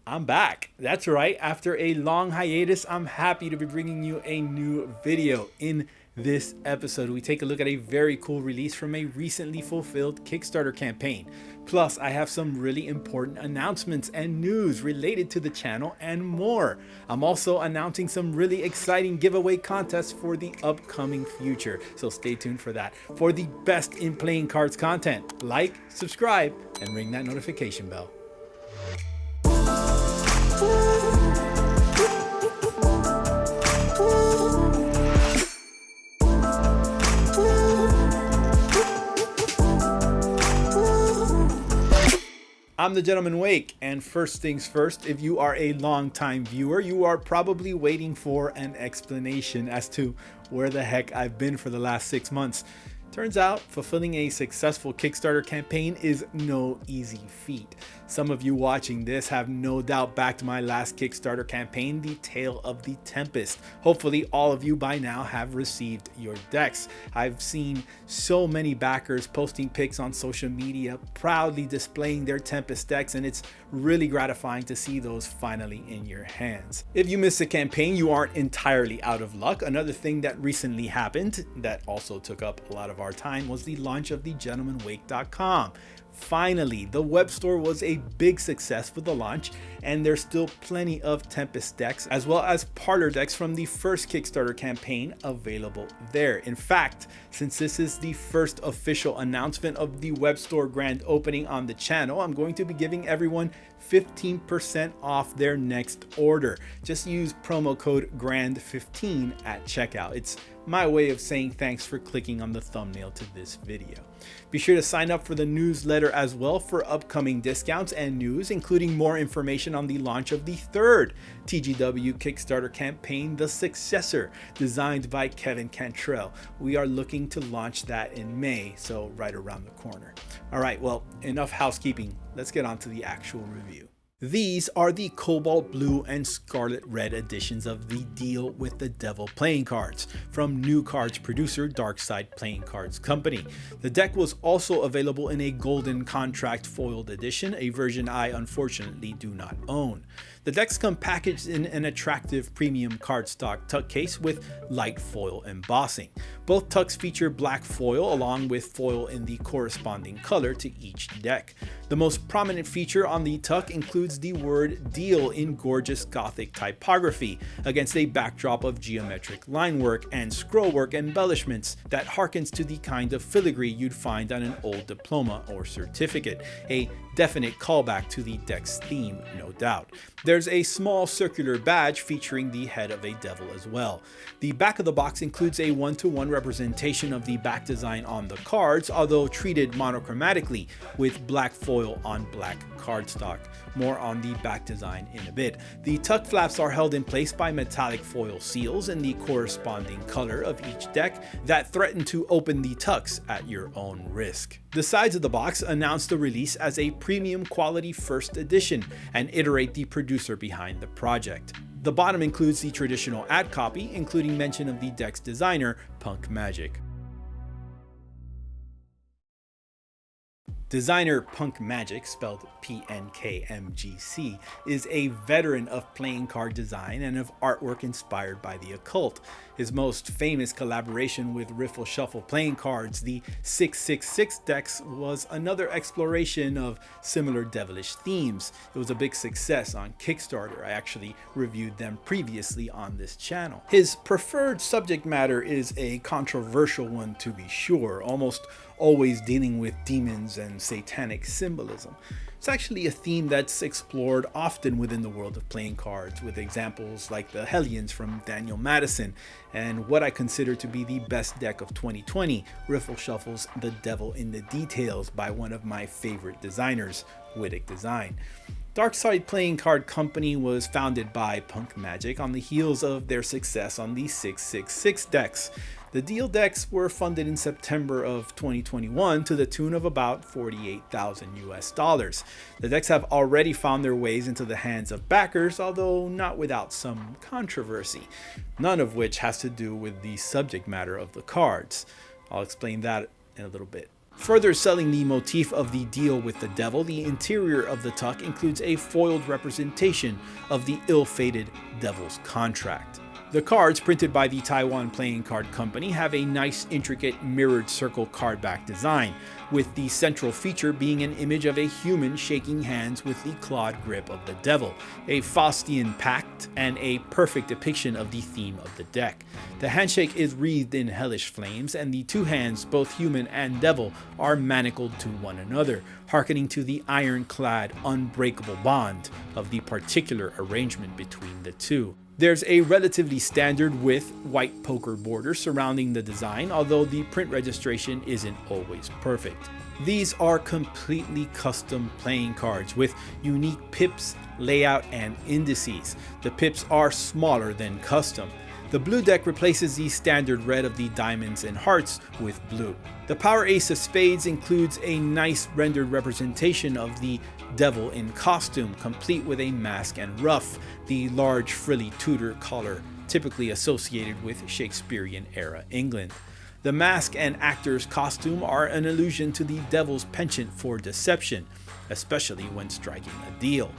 I'm back. That's right. After a long hiatus, I'm happy to be bringing you a new video. In this episode, we take a look at a very cool release from a recently fulfilled Kickstarter campaign. Plus, I have some really important announcements and news related to the channel and more. I'm also announcing some really exciting giveaway contests for the upcoming future, so stay tuned for that. For the best in playing cards content, like, subscribe, and ring that notification bell. I'm TheGentlemanWake, and first things first, if you are a long-time viewer, you are probably waiting for an explanation as to where the heck I've been for the last 6 months. Turns out, fulfilling a successful Kickstarter campaign is no easy feat. Some of you watching this have no doubt backed my last Kickstarter campaign, The Tale of the Tempest. Hopefully all of you by now have received your decks. I've seen so many backers posting pics on social media, proudly displaying their Tempest decks, and it's really gratifying to see those finally in your hands. If you missed the campaign, you aren't entirely out of luck. Another thing that recently happened that also took up a lot of our time was the launch of TheGentlemanWake.com. Finally, the web store was a big success with the launch, and there's still plenty of Tempest decks as well as parlor decks from the first Kickstarter campaign available there. In fact, since this is the first official announcement of the web store grand opening on the channel, I'm going to be giving everyone 15% off their next order. Just use promo code GRAND15 at checkout. It's my way of saying thanks for clicking on the thumbnail to this video. Be sure to sign up for the newsletter as well for upcoming discounts and news, including more information on the launch of the third TGW Kickstarter campaign, The Successor, designed by Kevin Cantrell. We are looking to launch that in May, so right around the corner. All right, well, enough housekeeping. Let's get on to the actual review. These are the Cobalt Blue and Scarlet Red editions of the Deal with the Devil playing cards from New Cards producer Darkside Playing Cards Company. The deck was also available in a Golden Contract foiled edition, a version I unfortunately do not own. The decks come packaged in an attractive premium cardstock tuck case with light foil embossing. Both tucks feature black foil along with foil in the corresponding color to each deck. The most prominent feature on the tuck includes the word Deal in gorgeous Gothic typography against a backdrop of geometric line work and scroll work embellishments that harkens to the kind of filigree you'd find on an old diploma or certificate. A definite callback to the deck's theme, no doubt. There's a small circular badge featuring the head of a devil as well. The back of the box includes a one-to-one representation of the back design on the cards, although treated monochromatically with black foil on black cardstock. More on the back design in a bit. The tuck flaps are held in place by metallic foil seals in the corresponding color of each deck that threaten to open the tucks at your own risk. The sides of the box announce the release as a premium quality first edition and iterate the producer behind the project. The bottom includes the traditional ad copy, including mention of the deck's designer, Punk Magic. Designer Punk Magic, spelled PNKMGC, is a veteran of playing card design and of artwork inspired by the occult. His most famous collaboration with Riffle Shuffle playing cards, the 666 decks, was another exploration of similar devilish themes. It was a big success on Kickstarter. I actually reviewed them previously on this channel. His preferred subject matter is a controversial one, to be sure, almost always dealing with demons and satanic symbolism. It's actually a theme that's explored often within the world of playing cards, with examples like the Hellions from Daniel Madison and what I consider to be the best deck of 2020, Riffle Shuffle's The Devil in the Details by one of my favorite designers, Wittig Design. Darkside Playing Card Company was founded by Punk Magic on the heels of their success on the 666 decks. The Deal decks were funded in September of 2021 to the tune of about $48,000 US. The decks have already found their ways into the hands of backers, although not without some controversy, none of which has to do with the subject matter of the cards. I'll explain that in a little bit. Further selling the motif of the deal with the devil, the interior of the tuck includes a foiled representation of the ill-fated devil's contract. The cards, printed by the Taiwan Playing Card Company, have a nice intricate mirrored circle card back design, with the central feature being an image of a human shaking hands with the clawed grip of the devil, a Faustian pact, and a perfect depiction of the theme of the deck. The handshake is wreathed in hellish flames, and the two hands, both human and devil, are manacled to one another, hearkening to the ironclad, unbreakable bond of the particular arrangement between the two. There's a relatively standard width white poker border surrounding the design, although the print registration isn't always perfect. These are completely custom playing cards with unique pips, layout, and indices. The pips are smaller than custom. The blue deck replaces the standard red of the diamonds and hearts with blue. The power ace of spades includes a nice rendered representation of the devil in costume, complete with a mask and ruff, the large frilly Tudor collar typically associated with Shakespearean era England. The mask and actor's costume are an allusion to the devil's penchant for deception, especially when striking a deal.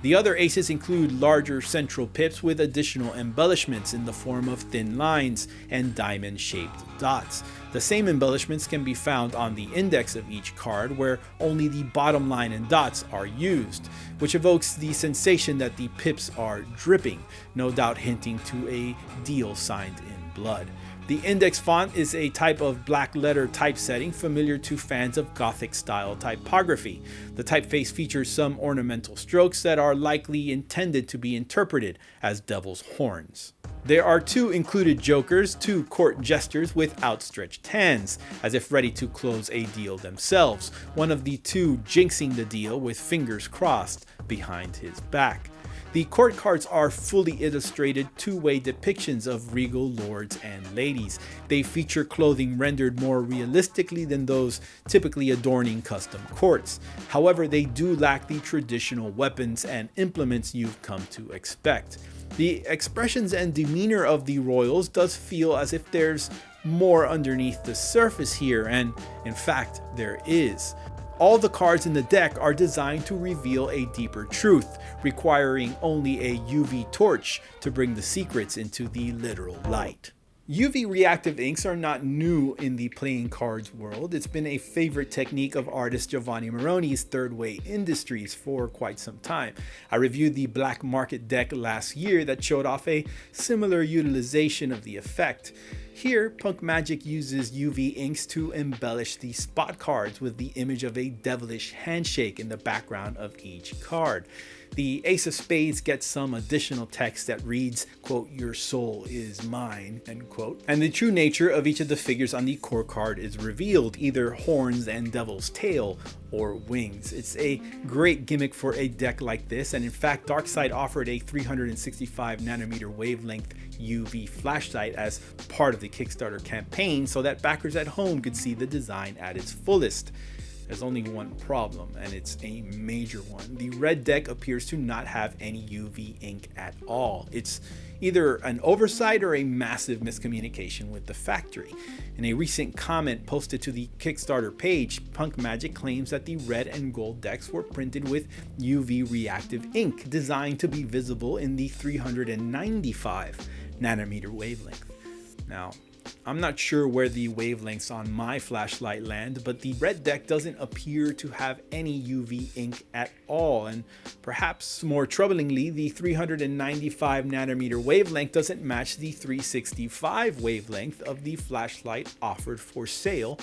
The other aces include larger central pips with additional embellishments in the form of thin lines and diamond-shaped dots. The same embellishments can be found on the index of each card, where only the bottom line and dots are used, which evokes the sensation that the pips are dripping, no doubt hinting to a deal signed in blood. The index font is a type of black letter typesetting familiar to fans of Gothic style typography. The typeface features some ornamental strokes that are likely intended to be interpreted as devil's horns. There are two included jokers, two court jesters with outstretched hands, as if ready to close a deal themselves, one of the two jinxing the deal with fingers crossed behind his back. The court cards are fully illustrated two-way depictions of regal lords and ladies. They feature clothing rendered more realistically than those typically adorning custom courts. However, they do lack the traditional weapons and implements you've come to expect. The expressions and demeanor of the royals does feel as if there's more underneath the surface here, and in fact, there is. All the cards in the deck are designed to reveal a deeper truth, requiring only a UV torch to bring the secrets into the literal light. UV reactive inks are not new in the playing cards world. It's been a favorite technique of artist Giovanni Moroni's Third Way Industries for quite some time. I reviewed the Black Market deck last year that showed off a similar utilization of the effect. Here, Punk Magic uses UV inks to embellish the spot cards with the image of a devilish handshake in the background of each card. The Ace of Spades gets some additional text that reads, quote, "Your soul is mine," end quote. And the true nature of each of the figures on the core card is revealed, either horns and devil's tail or wings. It's a great gimmick for a deck like this, and in fact, Darkside offered a 365 nanometer wavelength UV flashlight as part of the Kickstarter campaign so that backers at home could see the design at its fullest. There's only one problem, and it's a major one. The red deck appears to not have any UV ink at all. It's either an oversight or a massive miscommunication with the factory. In a recent comment posted to the Kickstarter page, Punk Magic claims that the red and gold decks were printed with UV reactive ink designed to be visible in the 395 nanometer wavelength. Now, I'm not sure where the wavelengths on my flashlight land, but the red deck doesn't appear to have any UV ink at all, and perhaps more troublingly, the 395 nanometer wavelength doesn't match the 365 wavelength of the flashlight offered for sale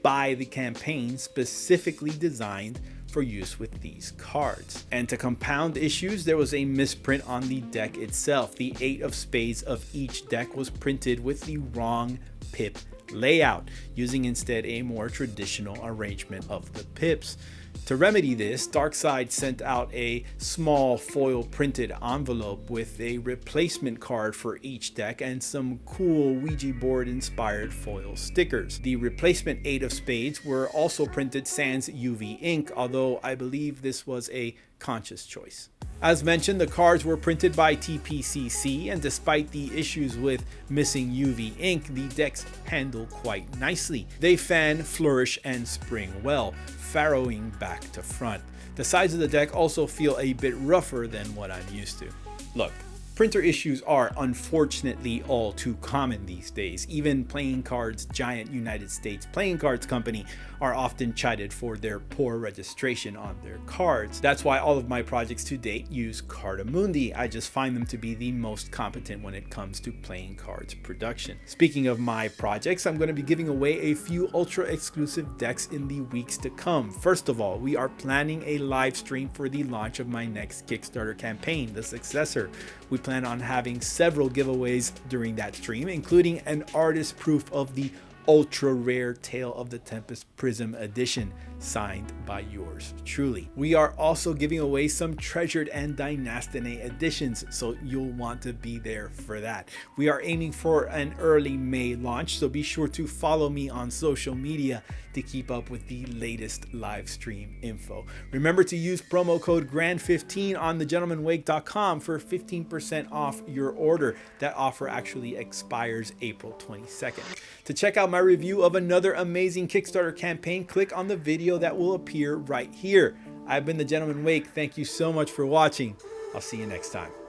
by the campaign specifically designed for use with these cards. And to compound issues, there was a misprint on the deck itself. The 8 of spades of each deck was printed with the wrong pip layout, using instead a more traditional arrangement of the pips. To remedy this, Darkside sent out a small foil printed envelope with a replacement card for each deck and some cool Ouija board inspired foil stickers. The replacement 8 of spades were also printed sans UV ink, although I believe this was a conscious choice. As mentioned, the cards were printed by TPCC, and despite the issues with missing UV ink, the decks handle quite nicely. They fan, flourish, and spring well, farrowing back to front. The sides of the deck also feel a bit rougher than what I'm used to. Look, printer issues are unfortunately all too common these days. Even Playing Cards' giant United States Playing Cards company are often chided for their poor registration on their cards. That's why all of my projects to date use Cardamundi. I just find them to be the most competent when it comes to playing cards production. Speaking of my projects, I'm going to be giving away a few ultra exclusive decks in the weeks to come. First of all, we are planning a live stream for the launch of my next Kickstarter campaign, The Successor. We plan on having several giveaways during that stream, including an artist proof of the ultra rare Tale of the Tempest Prism edition, signed by yours truly. We are also giving away some treasured and Dynastine editions, so you'll want to be there for that. We are aiming for an early May launch, so be sure to follow me on social media to keep up with the latest live stream info. Remember to use promo code GRAND15 on TheGentlemanWake.com for 15% off your order. That offer actually expires April 22nd. To check out my review of another amazing Kickstarter campaign, click on the video that will appear right here. I've been The Gentleman Wake. Thank you so much for watching. I'll see you next time.